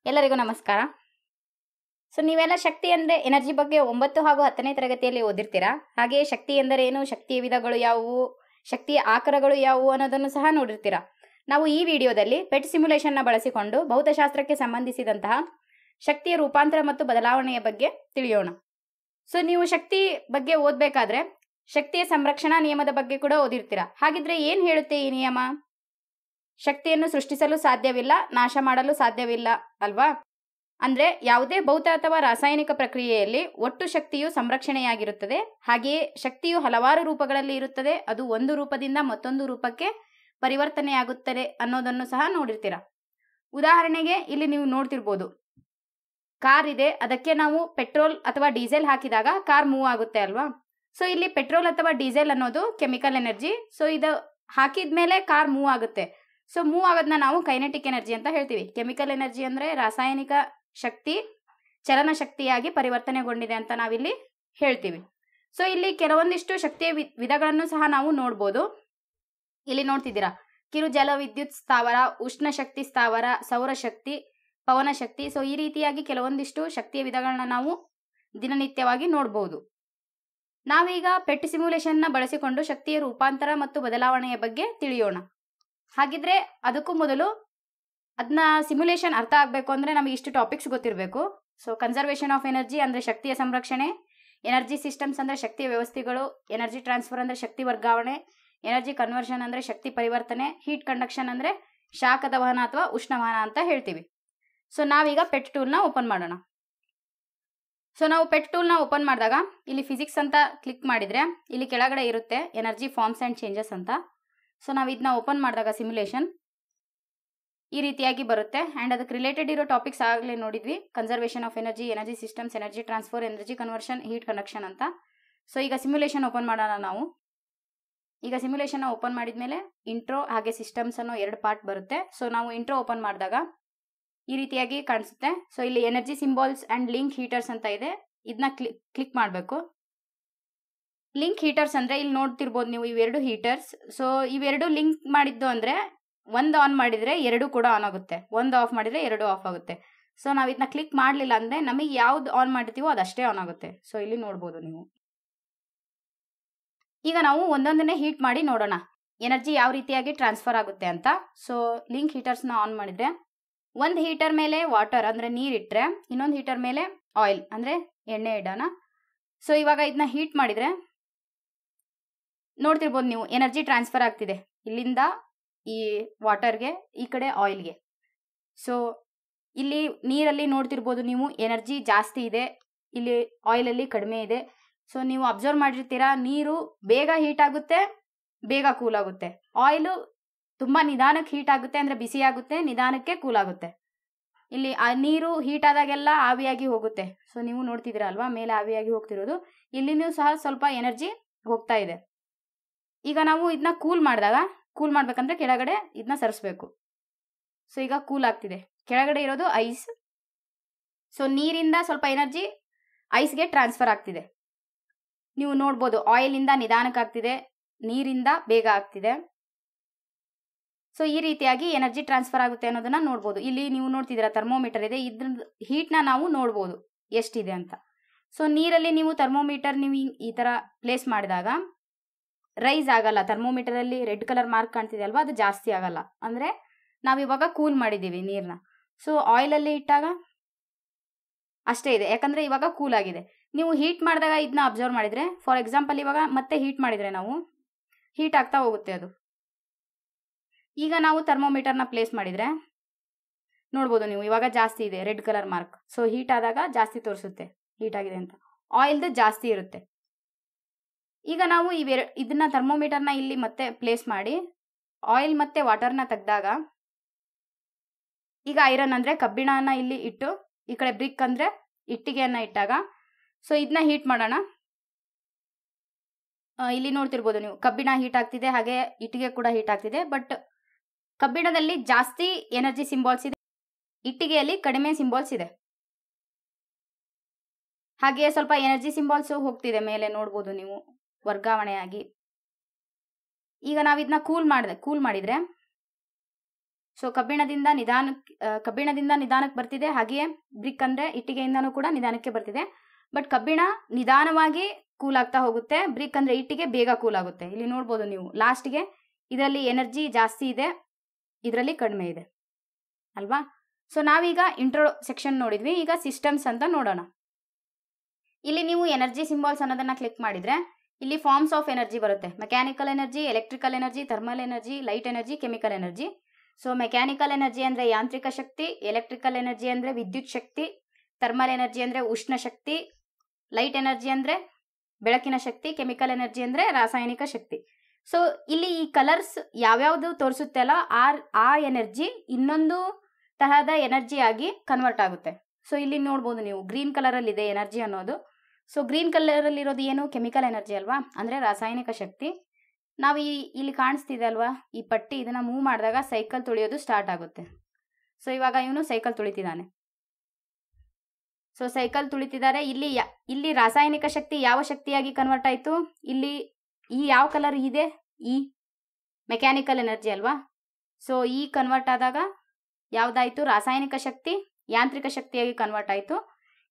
ಎಲ್ಲರಿಗೂ ನಮಸ್ಕಾರ. ನೀವೆಲ್ಲ ಶಕ್ತಿ ಅಂದರೆ ಎನರ್ಜಿ ಬಗ್ಗೆ 9 ಹಾಗೂ 10ನೇ ತರಗತಿಯಲ್ಲಿ ಓದಿರ್ತೀರಾ. ಹಾಗೆಯೇ ಶಕ್ತಿ ಎಂದರೇನು, ಶಕ್ತಿಯ ವಿಧಗಳು ಯಾವುವು, ಶಕ್ತಿಯ ಆಕಾರಗಳು ಯಾವುವು ಅನ್ನೋದನ್ನು ಸಹ ನೋಡಿರ್ತೀರಾ. ನಾವು ಈ ವಿಡಿಯೋದಲ್ಲಿ ಪೆಟ್ ಸಿಮ್ಯುಲೇಷನ್ನ ಬಳಸಿಕೊಂಡು ಭೌತಶಾಸ್ತ್ರಕ್ಕೆ ಸಂಬಂಧಿಸಿದಂತಹ ಶಕ್ತಿಯ ರೂಪಾಂತರ ಮತ್ತು ಬದಲಾವಣೆಯ ಬಗ್ಗೆ ತಿಳಿಯೋಣ. ನೀವು ಶಕ್ತಿ ಬಗ್ಗೆ ಓದಬೇಕಾದ್ರೆ ಶಕ್ತಿಯ ಸಂರಕ್ಷಣಾ ನಿಯಮದ ಬಗ್ಗೆ ಕೂಡ ಓದಿರ್ತೀರಾ. ಹಾಗಿದ್ರೆ ಏನು ಹೇಳುತ್ತೆ ಈ ನಿಯಮ? ಶಕ್ತಿಯನ್ನು ಸೃಷ್ಟಿಸಲು ಸಾಧ್ಯವಿಲ್ಲ, ನಾಶ ಮಾಡಲು ಸಾಧ್ಯವಿಲ್ಲ ಅಲ್ವಾ? ಅಂದರೆ ಯಾವುದೇ ಭೌತ ಅಥವಾ ರಾಸಾಯನಿಕ ಪ್ರಕ್ರಿಯೆಯಲ್ಲಿ ಒಟ್ಟು ಶಕ್ತಿಯು ಸಂರಕ್ಷಣೆಯಾಗಿರುತ್ತದೆ. ಹಾಗೆಯೇ ಶಕ್ತಿಯು ಹಲವಾರು ರೂಪಗಳಲ್ಲಿ ಇರುತ್ತದೆ. ಅದು ಒಂದು ರೂಪದಿಂದ ಮತ್ತೊಂದು ರೂಪಕ್ಕೆ ಪರಿವರ್ತನೆಯಾಗುತ್ತದೆ ಅನ್ನೋದನ್ನು ಸಹ ನೋಡಿರ್ತೀರ. ಉದಾಹರಣೆಗೆ ಇಲ್ಲಿ ನೀವು ನೋಡ್ತಿರ್ಬೋದು, ಕಾರ್ ಇದೆ, ಅದಕ್ಕೆ ನಾವು ಪೆಟ್ರೋಲ್ ಅಥವಾ ಡೀಸೆಲ್ ಹಾಕಿದಾಗ ಕಾರ್ ಮೂವ್ ಆಗುತ್ತೆ ಅಲ್ವಾ? ಇಲ್ಲಿ ಪೆಟ್ರೋಲ್ ಅಥವಾ ಡೀಸೆಲ್ ಅನ್ನೋದು ಕೆಮಿಕಲ್ ಎನರ್ಜಿ. ಇದು ಹಾಕಿದ ಮೇಲೆ ಕಾರ್ ಮೂವ್ ಆಗುತ್ತೆ. ಮೂವ್ ಆಗೋದನ್ನ ನಾವು ಕೈನೆಟಿಕ್ ಎನರ್ಜಿ ಅಂತ ಹೇಳ್ತೀವಿ. ಕೆಮಿಕಲ್ ಎನರ್ಜಿ ಅಂದರೆ ರಾಸಾಯನಿಕ ಶಕ್ತಿ ಚಲನ ಶಕ್ತಿಯಾಗಿ ಪರಿವರ್ತನೆಗೊಂಡಿದೆ ಅಂತ ನಾವಿಲ್ಲಿ ಹೇಳ್ತೀವಿ. ಇಲ್ಲಿ ಕೆಲವೊಂದಿಷ್ಟು ಶಕ್ತಿಯ ವಿಧಗಳನ್ನು ಸಹ ನಾವು ನೋಡ್ಬೋದು. ಇಲ್ಲಿ ನೋಡ್ತಿದ್ದೀರಾ, ಕಿರು ಜಲ ವಿದ್ಯುತ್ ಸ್ಥಾವರ, ಉಷ್ಣ ಶಕ್ತಿ ಸ್ಥಾವರ, ಸೌರಶಕ್ತಿ, ಪವನ ಶಕ್ತಿ. ಈ ರೀತಿಯಾಗಿ ಕೆಲವೊಂದಿಷ್ಟು ಶಕ್ತಿಯ ವಿಧಗಳನ್ನ ನಾವು ದಿನನಿತ್ಯವಾಗಿ ನೋಡ್ಬೋದು. ನಾವೀಗ ಪೆಟ್ ಸಿಮ್ಯುಲೇಷನ್ನ ಬಳಸಿಕೊಂಡು ಶಕ್ತಿಯ ರೂಪಾಂತರ ಮತ್ತು ಬದಲಾವಣೆಯ ಬಗ್ಗೆ ತಿಳಿಯೋಣ. ಹಾಗಿದ್ರೆ ಅದಕ್ಕೂ ಮೊದಲು ಅದನ್ನ ಸಿಮ್ಯುಲೇಷನ್ ಅರ್ಥ ಆಗಬೇಕು ಅಂದರೆ ನಮಗೆ ಇಷ್ಟು ಟಾಪಿಕ್ಸ್ ಗೊತ್ತಿರಬೇಕು. ಕನ್ಸರ್ವೇಷನ್ ಆಫ್ ಎನರ್ಜಿ ಅಂದರೆ ಶಕ್ತಿಯ ಸಂರಕ್ಷಣೆ, ಎನರ್ಜಿ ಸಿಸ್ಟಮ್ಸ್ ಅಂದರೆ ಶಕ್ತಿಯ ವ್ಯವಸ್ಥೆಗಳು, ಎನರ್ಜಿ ಟ್ರಾನ್ಸ್ಫರ್ ಅಂದರೆ ಶಕ್ತಿ ವರ್ಗಾವಣೆ, ಎನರ್ಜಿ ಕನ್ವರ್ಷನ್ ಅಂದರೆ ಶಕ್ತಿ ಪರಿವರ್ತನೆ, ಹೀಟ್ ಕಂಡಕ್ಷನ್ ಅಂದರೆ ಶಾಖದ ವಹನ ಅಥವಾ ಉಷ್ಣವಹನ ಅಂತ ಹೇಳ್ತೀವಿ. ನಾವೀಗ ಪೆಟ್ ಟೂಲ್ನ ಓಪನ್ ಮಾಡೋಣ. ನಾವು ಪೆಟ್ ಟೂಲ್ನ ಓಪನ್ ಮಾಡಿದಾಗ ಇಲ್ಲಿ ಫಿಸಿಕ್ಸ್ ಅಂತ ಕ್ಲಿಕ್ ಮಾಡಿದರೆ ಇಲ್ಲಿ ಕೆಳಗಡೆ ಇರುತ್ತೆ ಎನರ್ಜಿ ಫಾರ್ಮ್ಸ್ ಆ್ಯಂಡ್ ಚೇಂಜಸ್ ಅಂತ. ನಾವು ಇದನ್ನ ಓಪನ್ ಮಾಡಿದಾಗ ಸಿಮ್ಯುಲೇಷನ್ ಈ ರೀತಿಯಾಗಿ ಬರುತ್ತೆ. ಆ್ಯಂಡ್ ಅದಕ್ಕೆ ರಿಲೇಟೆಡ್ ಇರೋ ಟಾಪಿಕ್ಸ್ ಆಗಲೇ ನೋಡಿದ್ವಿ, conservation of energy, energy systems, energy transfer, energy conversion, heat conduction ಅಂತ. ಈಗ ಸಿಮ್ಯುಲೇಷನ್ ಓಪನ್ ಮಾಡೋಣ ನಾವು. ಈಗ ಸಿಮ್ಯುಲೇಷನ್ನ ಓಪನ್ ಮಾಡಿದ ಮೇಲೆ ಇಂಟ್ರೋ ಹಾಗೆ ಸಿಸ್ಟಮ್ಸ್ ಅನ್ನೋ 2 ಪಾರ್ಟ್ ಬರುತ್ತೆ. ನಾವು ಇಂಟ್ರೋ ಓಪನ್ ಮಾಡಿದಾಗ ಈ ರೀತಿಯಾಗಿ ಕಾಣಿಸುತ್ತೆ. ಇಲ್ಲಿ energy symbols and link heaters ಅಂತ ಇದೆ. ಇದನ್ನ ಕ್ಲಿಕ್ ಮಾಡಬೇಕು. ಲಿಂಕ್ ಹೀಟರ್ಸ್ ಅಂದರೆ ಇಲ್ಲಿ ನೋಡ್ತಿರ್ಬೋದು ನೀವು ಇವೆರಡು ಹೀಟರ್ಸ್. ಇವೆರಡು ಲಿಂಕ್ ಮಾಡಿದ್ದು ಅಂದರೆ ಒಂದು ಆನ್ ಮಾಡಿದರೆ 2 ಕೂಡ ಆನ್ ಆಗುತ್ತೆ, ಒಂದು ಆಫ್ ಮಾಡಿದರೆ 2 ಆಫ್ ಆಗುತ್ತೆ. ನಾವು ಇದನ್ನ ಕ್ಲಿಕ್ ಮಾಡಲಿಲ್ಲ ಅಂದರೆ ನಮಗೆ ಯಾವ್ದು ಆನ್ ಮಾಡಿರ್ತೀವೋ ಅದಷ್ಟೇ ಆನ್ ಆಗುತ್ತೆ. ಇಲ್ಲಿ ನೋಡ್ಬೋದು ನೀವು. ಈಗ ನಾವು ಒಂದೊಂದನ್ನೇ ಹೀಟ್ ಮಾಡಿ ನೋಡೋಣ ಎನರ್ಜಿ ಯಾವ ರೀತಿಯಾಗಿ ಟ್ರಾನ್ಸ್ಫರ್ ಆಗುತ್ತೆ ಅಂತ. ಲಿಂಕ್ ಹೀಟರ್ಸ್ನ ಆನ್ ಮಾಡಿದರೆ ಒಂದು ಹೀಟರ್ ಮೇಲೆ ವಾಟರ್ ಅಂದರೆ ನೀರಿಟ್ಟರೆ, ಇನ್ನೊಂದು ಹೀಟರ್ ಮೇಲೆ ಆಯಿಲ್ ಅಂದರೆ ಎಣ್ಣೆ ಇಡೋಣ. ಇವಾಗ ಇದನ್ನ ಹೀಟ್ ಮಾಡಿದರೆ ನೋಡ್ತಿರ್ಬೋದು ನೀವು, ಎನರ್ಜಿ ಟ್ರಾನ್ಸ್ಫರ್ ಆಗ್ತಿದೆ ಇಲ್ಲಿಂದ ಈ ವಾಟರ್ಗೆ, ಈ ಕಡೆ ಆಯಿಲ್ಗೆ. ಇಲ್ಲಿ ನೀರಲ್ಲಿ ನೋಡ್ತಿರ್ಬೋದು ನೀವು ಎನರ್ಜಿ ಜಾಸ್ತಿ ಇದೆ, ಇಲ್ಲಿ ಆಯಿಲಲ್ಲಿ ಕಡಿಮೆ ಇದೆ. ನೀವು ಅಬ್ಸರ್ವ್ ಮಾಡಿರ್ತೀರಾ, ನೀರು ಬೇಗ ಹೀಟ್ ಆಗುತ್ತೆ, ಬೇಗ ಕೂಲ್ ಆಗುತ್ತೆ. ಆಯಿಲು ತುಂಬ ನಿಧಾನಕ್ಕೆ ಹೀಟ್ ಆಗುತ್ತೆ ಅಂದರೆ ಬಿಸಿ ಆಗುತ್ತೆ, ನಿಧಾನಕ್ಕೆ ಕೂಲ್ ಆಗುತ್ತೆ. ಇಲ್ಲಿ ಆ ನೀರು ಹೀಟ್ ಆದಾಗೆಲ್ಲ ಆವಿಯಾಗಿ ಹೋಗುತ್ತೆ. ನೀವು ನೋಡ್ತಿದ್ದೀರಾ ಅಲ್ವಾ, ಮೇಲೆ ಆವಿಯಾಗಿ ಹೋಗ್ತಿರೋದು. ಇಲ್ಲಿನೂ ಸಹ ಸ್ವಲ್ಪ ಎನರ್ಜಿ ಹೋಗ್ತಾ ಇದೆ. ಈಗ ನಾವು ಇದನ್ನ ಕೂಲ್ ಮಾಡಿದಾಗ, ಕೂಲ್ ಮಾಡ್ಬೇಕಂದ್ರೆ ಕೆಳಗಡೆ ಇದನ್ನ ಸರಿಸ್ಬೇಕು. ಈಗ ಕೂಲ್ ಆಗ್ತಿದೆ, ಕೆಳಗಡೆ ಇರೋದು ಐಸ್. ನೀರಿಂದ ಸ್ವಲ್ಪ ಎನರ್ಜಿ ಐಸ್ಗೆ ಟ್ರಾನ್ಸ್ಫರ್ ಆಗ್ತಿದೆ. ನೀವು ನೋಡ್ಬೋದು, ಆಯಿಲಿಂದ ನಿಧಾನಕ್ಕೆ ಆಗ್ತಿದೆ, ನೀರಿಂದ ಬೇಗ ಆಗ್ತಿದೆ. ಈ ರೀತಿಯಾಗಿ ಎನರ್ಜಿ ಟ್ರಾನ್ಸ್ಫರ್ ಆಗುತ್ತೆ ಅನ್ನೋದನ್ನ ನೋಡ್ಬೋದು. ಇಲ್ಲಿ ನೀವು ನೋಡ್ತಿದ್ದೀರಾ ಥರ್ಮೋಮೀಟರ್ ಇದೆ, ಇದ್ರ ಹೀಟ್ನ ನಾವು ನೋಡ್ಬೋದು ಎಷ್ಟಿದೆ ಅಂತ. ನೀರಲ್ಲಿ ನೀವು ಥರ್ಮೋಮೀಟರ್ ನೀವು ಈ ಥರ ಪ್ಲೇಸ್ ಮಾಡಿದಾಗ ರೈಸ್ ಆಗಲ್ಲ. ಥರ್ಮೋಮೀಟರಲ್ಲಿ ರೆಡ್ ಕಲರ್ ಮಾರ್ಕ್ ಕಾಣ್ತಿದೆ ಅಲ್ವಾ, ಅದು ಜಾಸ್ತಿ ಆಗಲ್ಲ. ಅಂದರೆ ನಾವಿವಾಗ ಕೂಲ್ ಮಾಡಿದ್ದೀವಿ ನೀರನ್ನ. ಆಯಿಲಲ್ಲಿ ಇಟ್ಟಾಗ ಅಷ್ಟೇ ಇದೆ, ಯಾಕಂದರೆ ಇವಾಗ ಕೂಲ್ ಆಗಿದೆ. ನೀವು ಹೀಟ್ ಮಾಡಿದಾಗ ಇದನ್ನ ಅಬ್ಸರ್ವ್ ಮಾಡಿದರೆ, ಫಾರ್ ಎಕ್ಸಾಂಪಲ್ ಇವಾಗ ಮತ್ತೆ ಹೀಟ್ ಮಾಡಿದರೆ ನಾವು ಹೀಟ್ ಆಗ್ತಾ ಹೋಗುತ್ತೆ ಅದು. ಈಗ ನಾವು ಥರ್ಮೋಮೀಟರ್ನ ಪ್ಲೇಸ್ ಮಾಡಿದರೆ ನೋಡ್ಬೋದು ನೀವು, ಇವಾಗ ಜಾಸ್ತಿ ಇದೆ ರೆಡ್ ಕಲರ್ ಮಾರ್ಕ್. ಹೀಟ್ ಆದಾಗ ಜಾಸ್ತಿ ತೋರಿಸುತ್ತೆ ಹೀಟ್ ಆಗಿದೆ ಅಂತ. ಆಯಿಲ್ದು ಜಾಸ್ತಿ ಇರುತ್ತೆ. ಈಗ ನಾವು ಇದನ್ನ ಥರ್ಮೋಮೀಟರ್ನ ಇಲ್ಲಿ ಮತ್ತೆ ಪ್ಲೇಸ್ ಮಾಡಿ ಆಯಿಲ್ ಮತ್ತು ವಾಟರ್ನ ತೆಗೆದಾಗ, ಈಗ ಐರನ್ ಅಂದರೆ ಕಬ್ಬಿಣನ ಇಲ್ಲಿ ಇಟ್ಟು, ಈ ಕಡೆ ಬ್ರಿಕ್ ಅಂದರೆ ಇಟ್ಟಿಗೆಯನ್ನು ಇಟ್ಟಾಗ, ಇದನ್ನ ಹೀಟ್ ಮಾಡೋಣ. ಇಲ್ಲಿ ನೋಡ್ತಿರ್ಬೋದು ನೀವು, ಕಬ್ಬಿಣ ಹೀಟ್ ಆಗ್ತಿದೆ, ಹಾಗೆ ಇಟ್ಟಿಗೆ ಕೂಡ ಹೀಟ್ ಆಗ್ತಿದೆ. ಬಟ್ ಕಬ್ಬಿಣದಲ್ಲಿ ಜಾಸ್ತಿ ಎನರ್ಜಿ ಸಿಂಬಾಲ್ಸ್ ಇದೆ, ಇಟ್ಟಿಗೆಯಲ್ಲಿ ಕಡಿಮೆ ಸಿಂಬಾಲ್ಸ್ ಇದೆ. ಹಾಗೆಯೇ ಸ್ವಲ್ಪ ಎನರ್ಜಿ ಸಿಂಬಾಲ್ಸು ಹೋಗ್ತಿದೆ ಮೇಲೆ, ನೋಡ್ಬೋದು ನೀವು ವರ್ಗಾವಣೆಯಾಗಿ. ಈಗ ನಾವು ಇದನ್ನ ಕೂಲ್ ಮಾಡಿದ್ರೆ ಸೊ ಕಬ್ಬಿಣದಿಂದ ನಿಧಾನಕ್ಕೆ ಬರ್ತಿದೆ, ಹಾಗೆಯೇ ಬ್ರಿಕ್ ಅಂದರೆ ಇಟ್ಟಿಗೆಯಿಂದನೂ ಕೂಡ ನಿಧಾನಕ್ಕೆ ಬರ್ತಿದೆ. ಬಟ್ ಕಬ್ಬಿಣ ನಿಧಾನವಾಗಿ ಕೂಲ್ ಆಗ್ತಾ ಹೋಗುತ್ತೆ, ಬ್ರಿಕ್ ಅಂದರೆ ಇಟ್ಟಿಗೆ ಬೇಗ ಕೂಲ್ ಆಗುತ್ತೆ. ಇಲ್ಲಿ ನೋಡ್ಬೋದು ನೀವು, ಲಾಸ್ಟ್ಗೆ ಇದರಲ್ಲಿ ಎನರ್ಜಿ ಜಾಸ್ತಿ ಇದೆ, ಇದರಲ್ಲಿ ಕಡಿಮೆ ಇದೆ ಅಲ್ವಾ. ಸೊ ನಾವೀಗ ಇಂಟ್ರೋ ಸೆಕ್ಷನ್ ನೋಡಿದ್ವಿ, ಈಗ ಸಿಸ್ಟಮ್ಸ್ ಅಂತ ನೋಡೋಣ. ಇಲ್ಲಿ ನೀವು ಎನರ್ಜಿ ಸಿಂಬಾಲ್ಸ್ ಅನ್ನೋದನ್ನ ಕ್ಲಿಕ್ ಮಾಡಿದ್ರೆ ಇಲ್ಲಿ ಫಾರ್ಮ್ಸ್ ಆಫ್ ಎನರ್ಜಿ ಬರುತ್ತೆ. Mechanical energy, electrical energy, thermal energy, light energy, chemical energy. So mechanical energy ಅಂದರೆ ಯಾಂತ್ರಿಕ ಶಕ್ತಿ, ಎಲೆಕ್ಟ್ರಿಕಲ್ ಎನರ್ಜಿ ಅಂದರೆ ವಿದ್ಯುತ್ ಶಕ್ತಿ, ಥರ್ಮಲ್ ಎನರ್ಜಿ ಅಂದರೆ ಉಷ್ಣ ಶಕ್ತಿ, ಲೈಟ್ ಎನರ್ಜಿ ಅಂದರೆ ಬೆಳಕಿನ ಶಕ್ತಿ, ಕೆಮಿಕಲ್ ಎನರ್ಜಿ ಅಂದರೆ ರಾಸಾಯನಿಕ ಶಕ್ತಿ. ಸೊ ಇಲ್ಲಿ ಈ ಕಲರ್ಸ್ ಯಾವ್ಯಾವುದು ತೋರಿಸುತ್ತೆ ಅಲ್ಲ, ಆ ಎನರ್ಜಿ ಇನ್ನೊಂದು ತರಹದ ಎನರ್ಜಿ ಆಗಿ ಕನ್ವರ್ಟ್ ಆಗುತ್ತೆ. ಸೊ ಇಲ್ಲಿ ನೋಡ್ಬೋದು ನೀವು, ಗ್ರೀನ್ ಕಲರಲ್ಲಿ ಇದೆ ಎನರ್ಜಿ ಅನ್ನೋದು. ಸೊ ಗ್ರೀನ್ ಕಲರಲ್ಲಿ ಇರೋದು ಏನು, ಕೆಮಿಕಲ್ ಎನರ್ಜಿ ಅಲ್ವಾ, ಅಂದರೆ ರಾಸಾಯನಿಕ ಶಕ್ತಿ. ನಾವು ಇಲ್ಲಿ ಕಾಣಿಸ್ತಿದೆ ಅಲ್ವಾ ಈ ಪಟ್ಟಿ, ಇದನ್ನ ಮೂವ್ ಮಾಡಿದಾಗ ಸೈಕಲ್ ತುಳಿಯೋದು ಸ್ಟಾರ್ಟ್ ಆಗುತ್ತೆ. ಸೊ ಇವಾಗ ಇವನು ಸೈಕಲ್ ತುಳಿತಿದ್ದಾನೆ. ಸೊ ಸೈಕಲ್ ತುಳಿತಿದ್ದಾರೆ. ಇಲ್ಲಿ ರಾಸಾಯನಿಕ ಶಕ್ತಿ ಯಾವ ಶಕ್ತಿಯಾಗಿ ಕನ್ವರ್ಟ್ ಆಯಿತು, ಇಲ್ಲಿ ಈ ಯಾವ ಕಲರ್ ಇದೆ, ಈ ಮೆಕ್ಯಾನಿಕಲ್ ಎನರ್ಜಿ ಅಲ್ವಾ. ಸೊ ಈ ಕನ್ವರ್ಟ್ ಆದಾಗ ಯಾವುದಾಯಿತು, ರಾಸಾಯನಿಕ ಶಕ್ತಿ ಯಾಂತ್ರಿಕ ಶಕ್ತಿಯಾಗಿ ಕನ್ವರ್ಟ್ ಆಯಿತು.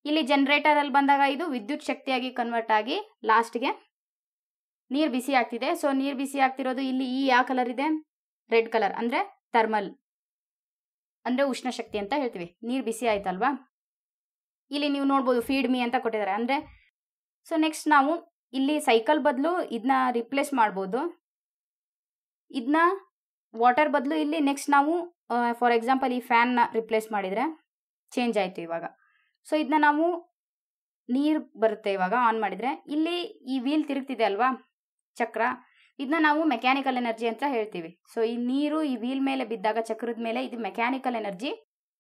ಇಲ್ಲಿ ಜನರೇಟರಲ್ಲಿ ಬಂದಾಗ ಇದು ವಿದ್ಯುತ್ ಶಕ್ತಿಯಾಗಿ ಕನ್ವರ್ಟ್ ಆಗಿ ಲಾಸ್ಟ್ಗೆ ನೀರು ಬಿಸಿ ಆಗ್ತಿದೆ. ಸೊ ನೀರು ಬಿಸಿ ಆಗ್ತಿರೋದು ಇಲ್ಲಿ ಈ ಯಾವ ಕಲರ್ ಇದೆ, ರೆಡ್ ಕಲರ್, ಅಂದರೆ ಥರ್ಮಲ್ ಅಂದರೆ ಉಷ್ಣ ಶಕ್ತಿ ಅಂತ ಹೇಳ್ತೀವಿ. ನೀರು ಬಿಸಿ ಆಯ್ತಲ್ವಾ. ಇಲ್ಲಿ ನೀವು ನೋಡ್ಬೋದು ಫೀಡ್ ಮೀ ಅಂತ ಕೊಟ್ಟಿದ್ದಾರೆ ಅಂದರೆ. ಸೊ ನೆಕ್ಸ್ಟ್ ನಾವು ಇಲ್ಲಿ ಸೈಕಲ್ ಬದಲು ಇದನ್ನ ರಿಪ್ಲೇಸ್ ಮಾಡ್ಬೋದು, ಇದನ್ನ ವಾಟರ್ ಬದಲು ಇಲ್ಲಿ ನೆಕ್ಸ್ಟ್ ನಾವು ಫಾರ್ ಎಕ್ಸಾಂಪಲ್ ಈ ಫ್ಯಾನ್ನ ರಿಪ್ಲೇಸ್ ಮಾಡಿದರೆ ಚೇಂಜ್ ಆಯಿತು ಇವಾಗ. ಸೊ ಇದನ್ನ ನಾವು ನೀರು ಬರುತ್ತೆ ಇವಾಗ ಆನ್ ಮಾಡಿದರೆ, ಇಲ್ಲಿ ಈ ವೀಲ್ ತಿರುಗ್ತಿದೆ ಅಲ್ವಾ ಚಕ್ರ, ಇದನ್ನ ನಾವು ಮೆಕ್ಯಾನಿಕಲ್ ಎನರ್ಜಿ ಅಂತ ಹೇಳ್ತೀವಿ. ಸೊ ಈ ನೀರು ಈ ವೀಲ್ ಮೇಲೆ ಬಿದ್ದಾಗ ಚಕ್ರದ ಮೇಲೆ, ಇದು ಮೆಕ್ಯಾನಿಕಲ್ ಎನರ್ಜಿ.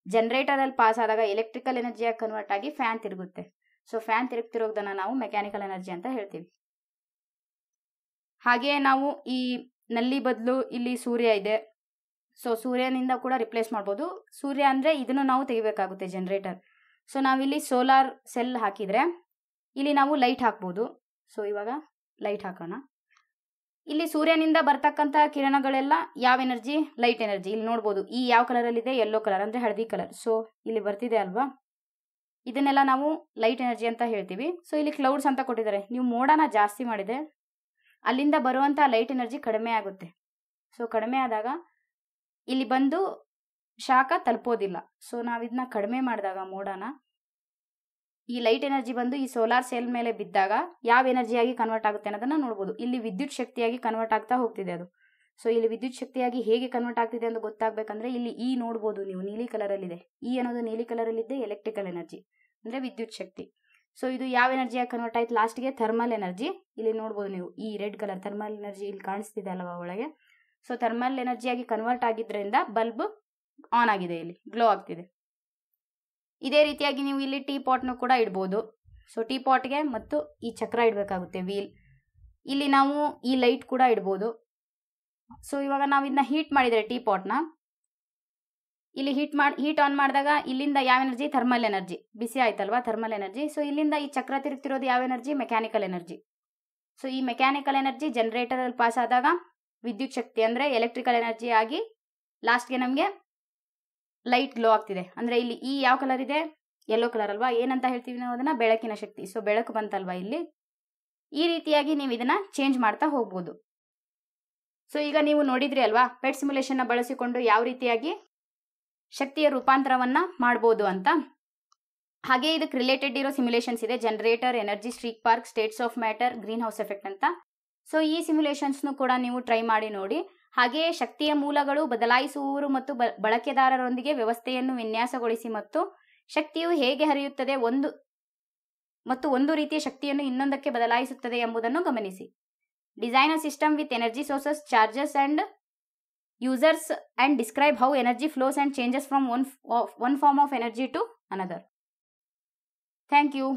ಜನರೇಟರಲ್ಲಿ ಪಾಸ್ ಆದಾಗ ಎಲೆಕ್ಟ್ರಿಕಲ್ ಎನರ್ಜಿಯಾಗಿ ಕನ್ವರ್ಟ್ ಆಗಿ ಫ್ಯಾನ್ ತಿರುಗುತ್ತೆ. ಸೊ ಫ್ಯಾನ್ ತಿರುಗ್ತಿರೋದನ್ನ ನಾವು ಮೆಕ್ಯಾನಿಕಲ್ ಎನರ್ಜಿ ಅಂತ ಹೇಳ್ತೀವಿ. ಹಾಗೆಯೇ ನಾವು ಈ ನಲ್ಲಿ ಬದಲು ಇಲ್ಲಿ ಸೂರ್ಯ ಇದೆ. ಸೊ ಸೂರ್ಯನಿಂದ ಕೂಡ ರಿಪ್ಲೇಸ್ ಮಾಡ್ಬೋದು. ಸೂರ್ಯ ಅಂದರೆ ಇದನ್ನು ನಾವು ತೆಗಿಬೇಕಾಗುತ್ತೆ ಜನರೇಟರ್. ಸೊ ನಾವಿಲ್ಲಿ ಸೋಲಾರ್ ಸೆಲ್ ಹಾಕಿದರೆ ಇಲ್ಲಿ ನಾವು ಲೈಟ್ ಹಾಕ್ಬೋದು. ಸೊ ಇವಾಗ ಲೈಟ್ ಹಾಕೋಣ. ಇಲ್ಲಿ ಸೂರ್ಯನಿಂದ ಬರ್ತಕ್ಕಂಥ ಕಿರಣಗಳೆಲ್ಲ ಯಾವ ಎನರ್ಜಿ, ಲೈಟ್ ಎನರ್ಜಿ. ಇಲ್ಲಿ ನೋಡ್ಬೋದು ಈ ಯಾವ ಕಲರಲ್ಲಿದೆ, ಯೆಲ್ಲೋ ಕಲರ್ ಅಂದರೆ ಹಳದಿ ಕಲರ್. ಸೊ ಇಲ್ಲಿ ಬರ್ತಿದೆ ಅಲ್ವಾ, ಇದನ್ನೆಲ್ಲ ನಾವು ಲೈಟ್ ಎನರ್ಜಿ ಅಂತ ಹೇಳ್ತೀವಿ. ಸೊ ಇಲ್ಲಿ ಕ್ಲೌಡ್ಸ್ ಅಂತ ಕೊಟ್ಟಿದ್ದಾರೆ. ನೀವು ಮೋಡನ ಜಾಸ್ತಿ ಮಾಡಿದೆ ಅಲ್ಲಿಂದ ಬರುವಂಥ ಲೈಟ್ ಎನರ್ಜಿ ಕಡಿಮೆ ಆಗುತ್ತೆ. ಸೊ ಕಡಿಮೆ ಆದಾಗ ಇಲ್ಲಿ ಬಂದು ಶಾಖ ತಲುಪೋದಿಲ್ಲ. ಸೊ ನಾವು ಇದನ್ನ ಕಡಿಮೆ ಮಾಡಿದಾಗ ಮೋಡನ, ಈ ಲೈಟ್ ಎನರ್ಜಿ ಬಂದು ಈ ಸೋಲಾರ್ ಸೆಲ್ ಮೇಲೆ ಬಿದ್ದಾಗ ಯಾವ ಎನರ್ಜಿಯಾಗಿ ಕನ್ವರ್ಟ್ ಆಗುತ್ತೆ ಅನ್ನೋದನ್ನ ನೋಡ್ಬೋದು. ಇಲ್ಲಿ ವಿದ್ಯುತ್ ಶಕ್ತಿಯಾಗಿ ಕನ್ವರ್ಟ್ ಆಗ್ತಾ ಹೋಗ್ತಿದೆ ಅದು. ಸೊ ಇಲ್ಲಿ ವಿದ್ಯುತ್ ಶಕ್ತಿಯಾಗಿ ಹೇಗೆ ಕನ್ವರ್ಟ್ ಆಗ್ತಿದೆ ಅಂತ ಗೊತ್ತಾಗಬೇಕಂದ್ರೆ ಇಲ್ಲಿ ಈ ನೋಡ್ಬೋದು ನೀವು, ನೀಲಿ ಕಲರಲ್ಲಿದೆ. ಈ ಅನ್ನೋದು ನೀಲಿ ಕಲರಲ್ಲಿದೆ ಎಲೆಕ್ಟ್ರಿಕಲ್ ಎನರ್ಜಿ ಅಂದರೆ ವಿದ್ಯುತ್ ಶಕ್ತಿ. ಸೊ ಇದು ಯಾವ ಎನರ್ಜಿಯಾಗಿ ಕನ್ವರ್ಟ್ ಆಯ್ತು ಲಾಸ್ಟ್ಗೆ, ಥರ್ಮಲ್ ಎನರ್ಜಿ. ಇಲ್ಲಿ ನೋಡ್ಬೋದು ನೀವು ಈ ರೆಡ್ ಕಲರ್ ಥರ್ಮಲ್ ಎನರ್ಜಿ ಇಲ್ಲಿ ಕಾಣಿಸ್ತಿದೆ ಅಲ್ವಾ ಒಳಗೆ. ಸೊ ಥರ್ಮಲ್ ಎನರ್ಜಿಯಾಗಿ ಕನ್ವರ್ಟ್ ಆಗಿದ್ದರಿಂದ ಬಲ್ಬ್ ಆನ್ ಆಗಿದೆ, ಇಲ್ಲಿ ಗ್ಲೋ ಆಗ್ತಿದೆ. ಇದೇ ರೀತಿಯಾಗಿ ನೀವು ಇಲ್ಲಿ ಟೀ ಪಾಟ್ನು ಕೂಡ ಇಡ್ಬೋದು. ಸೊ ಟೀ ಪಾಟ್ಗೆ ಮತ್ತು ಈ ಚಕ್ರ ಇಡಬೇಕಾಗುತ್ತೆ, ವೀಲ್. ಇಲ್ಲಿ ನಾವು ಈ ಲೈಟ್ ಕೂಡ ಇಡ್ಬೋದು. ಸೊ ಇವಾಗ ನಾವು ಇದನ್ನ ಹೀಟ್ ಮಾಡಿದರೆ ಟೀ ಪಾಟ್ನ, ಇಲ್ಲಿ ಹೀಟ್ ಆನ್ ಮಾಡಿದಾಗ ಇಲ್ಲಿಂದ ಯಾವ ಎನರ್ಜಿ, ಥರ್ಮಲ್ ಎನರ್ಜಿ ಬಿಸಿ ಆಯ್ತಲ್ವಾ, ಥರ್ಮಲ್ ಎನರ್ಜಿ. ಸೊ ಇಲ್ಲಿಂದ ಈ ಚಕ್ರ ತಿರುಗ್ತಿರೋದು ಯಾವ ಎನರ್ಜಿ, ಮೆಕ್ಯಾನಿಕಲ್ ಎನರ್ಜಿ. ಸೊ ಈ ಮೆಕ್ಯಾನಿಕಲ್ ಎನರ್ಜಿ ಜನರೇಟರಲ್ಲಿ ಪಾಸ್ ಆದಾಗ ವಿದ್ಯುತ್ ಶಕ್ತಿ ಅಂದರೆ ಎಲೆಕ್ಟ್ರಿಕಲ್ ಎನರ್ಜಿ ಆಗಿ ಲಾಸ್ಟ್ಗೆ ನಮಗೆ ಲೈಟ್ ಗ್ಲೋ ಆಗ್ತಿದೆ. ಅಂದರೆ ಇಲ್ಲಿ ಈ ಯಾವ ಕಲರ್ ಇದೆ, ಯೆಲ್ಲೋ ಕಲರ್ ಅಲ್ವಾ. ಏನಂತ ಹೇಳ್ತೀವಿ ನಾವು ಅದನ್ನು, ಬೆಳಕಿನ ಶಕ್ತಿ. ಸೊ ಬೆಳಕು ಬಂತಲ್ವಾ ಇಲ್ಲಿ. ಈ ರೀತಿಯಾಗಿ ನೀವು ಇದನ್ನ ಚೇಂಜ್ ಮಾಡ್ತಾ ಹೋಗ್ಬೋದು. ಸೊ ಈಗ ನೀವು ನೋಡಿದ್ರಿ ಅಲ್ವಾ ಪೆಟ್ ಸಿಮ್ಯುಲೇಷನ್ನ ಬಳಸಿಕೊಂಡು ಯಾವ ರೀತಿಯಾಗಿ ಶಕ್ತಿಯ ರೂಪಾಂತರವನ್ನ ಮಾಡ್ಬೋದು ಅಂತ. ಹಾಗೆ ಇದಕ್ಕೆ ರಿಲೇಟೆಡ್ ಇರೋ ಸಿಮ್ಯುಲೇಷನ್ಸ್ ಇದೆ, generator, energy strike park, States of matter, green house effect ಅಂತ. ಸೊ ಈ ಸಿಮ್ಯುಲೇಷನ್ಸ್ನು ಕೂಡ ನೀವು ಟ್ರೈ ಮಾಡಿ ನೋಡಿ. ಹಾಗೆಯೇ ಶಕ್ತಿಯ ಮೂಲಗಳು ಬದಲಾಯಿಸುವವರು ಮತ್ತು ಬಳಕೆದಾರರೊಂದಿಗೆ ವ್ಯವಸ್ಥೆಯನ್ನು ವಿನ್ಯಾಸಗೊಳಿಸಿ ಮತ್ತು ಶಕ್ತಿಯು ಹೇಗೆ ಹರಿಯುತ್ತದೆ ಒಂದು ರೀತಿಯ ಶಕ್ತಿಯನ್ನು ಇನ್ನೊಂದಕ್ಕೆ ಬದಲಾಯಿಸುತ್ತದೆ ಎಂಬುದನ್ನು ಗಮನಿಸಿ. Design a system with energy sources, charges and users and describe how energy flows and changes from one form of energy to another. Thank you.